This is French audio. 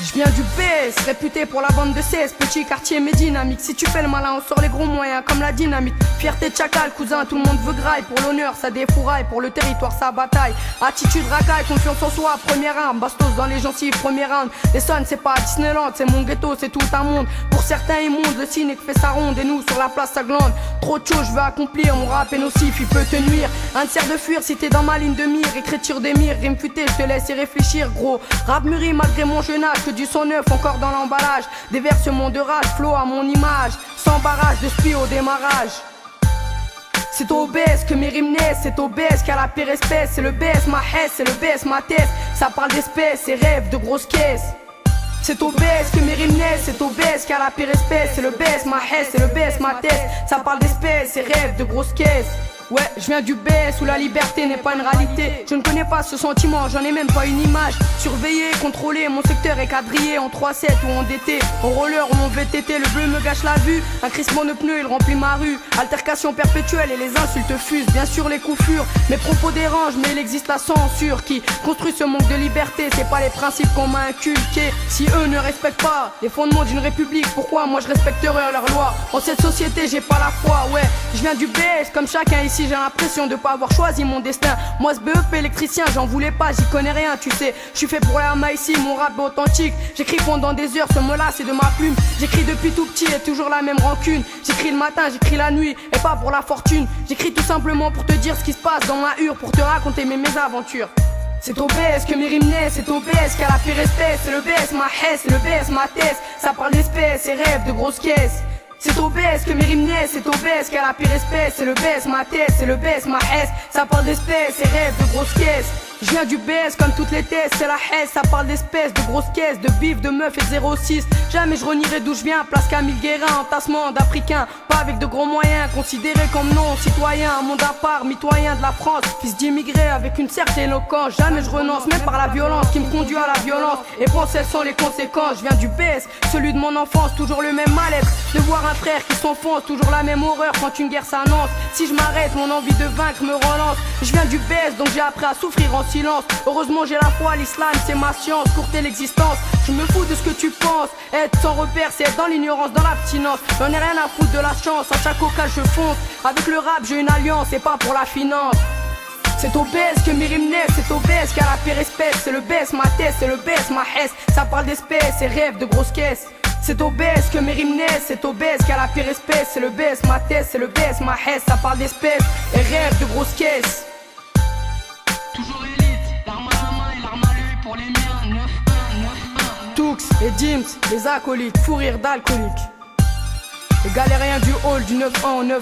Je viens du BS, réputé pour la bande de 16, petit quartier mais dynamique. Si tu fais le malin, on sort les gros moyens comme la dynamite. Fierté de chacal, cousin, tout le monde veut graille. Pour l'honneur, ça défouraille, pour le territoire, ça bataille. Attitude racaille, confiance en soi, première arme. Bastos dans les gencives, première round. Les sons, c'est pas Disneyland, c'est mon ghetto, c'est tout un monde. Pour certains immondes, le ciné fait sa ronde. Et nous, sur la place, ça glande. Trop de choses, je veux accomplir, mon rap est nocif, il peut te nuire. Un te sert de fuir si t'es dans ma ligne de mire. Écriture des mires, rime futée, je te laisse y réfléchir, gros. Rap mûri malgré mon jeune âge, que du son neuf encore dans l'emballage. Déversements de rage, flow à mon image. Sans barrage de spi au démarrage. C'est au BS que mes rimes naissent, c'est au BS qu'à la pire espèce. C'est le BS ma hesse, c'est le BS ma tête. Ça parle d'espèces et rêve de grosses caisses. C'est au BS que mes rimes naissent, c'est au BS qu'à la pire espèce. C'est le BS ma hesse, c'est le BS ma tête. Ça parle d'espèces et rêve de grosses caisses. Ouais, je viens du BS où la liberté n'est pas une réalité. Je ne connais pas ce sentiment, j'en ai même pas une image. Surveillé, contrôlé, mon secteur est quadrillé en 3-7 ou en DT. En roller ou en VTT, le bleu me gâche la vue. Un crissement de pneus, il remplit ma rue. Altercation perpétuelle et les insultes fusent. Bien sûr les coups furent, mes propos dérangent, mais il existe la censure qui construit ce manque de liberté. C'est pas les principes qu'on m'a inculqués. Si eux ne respectent pas les fondements d'une république, pourquoi moi je respecterai leurs lois? En cette société j'ai pas la foi, ouais. Je viens du BS comme chacun ici. J'ai l'impression de pas avoir choisi mon destin. Moi ce BEP électricien j'en voulais pas, j'y connais rien tu sais. Je suis fait pour la main ici, mon rap est authentique. J'écris pendant des heures, ce mot-là c'est de ma plume. J'écris depuis tout petit et toujours la même rancune. J'écris le matin, j'écris la nuit et pas pour la fortune. J'écris tout simplement pour te dire ce qui se passe dans ma hure, pour te raconter mes mésaventures. C'est au BS que mes rimes naissent, c'est au BS qu'à la pire espèce. C'est le BS ma hesse, c'est le BS ma thèse. Ça parle d'espèces et rêve de grosses caisses. C'est au BS que mes rimes naissent, c'est au BS qu'à la pire espèce. C'est le BS ma tête, c'est le BS ma hesse. Ça parle d'espèces et rêve de grosses caisses. Je viens du BS comme toutes les thèses, c'est la hesse. Ça parle d'espèces, de grosses caisses, de bif, de meufs et de 06. Jamais je renierai d'où je viens, place Camille Guérin, entassement d'Africains. Pas avec de gros moyens, considéré comme non citoyen. Un monde à part, mitoyen de la France. Fils d'immigrés avec une certaine éloquence. Jamais je renonce, même par la violence qui me conduit à la violence. Et pense quelles sont les conséquences. Je viens du BS, celui de mon enfance, toujours le même mal-être. De voir un frère qui s'enfonce, toujours la même horreur quand une guerre s'annonce. Si je m'arrête, mon envie de vaincre me relance. Je viens du BS, donc j'ai appris à souffrir en silence. Heureusement j'ai la foi, l'islam c'est ma science. Courter l'existence, je me fous de ce que tu penses. Être sans repère c'est être dans l'ignorance, dans l'abstinence. J'en ai rien à foutre de la chance, à chaque occasion je fonce. Avec le rap j'ai une alliance et pas pour la finance. C'est au BS que mes rimes naissent, c'est au BS qu'à la pire espèce. C'est le BS ma tête, c'est le BS ma hesse. Ça parle d'espèces et rêve de grosses caisses. C'est au BS que mes rimes naissent, c'est au BS qu'à la pire espèce. C'est le BS ma tête, c'est le BS ma hesse. Ça parle d'espèces et rêve de grosses caisses. Toujours élite, l'arme à la main et l'arme à l'œil pour les miens. 9-1, 9-1. Tux et Dims, les acolytes, fou rire d'alcoolique. Les galériens du hall du 9-1 au 9-4.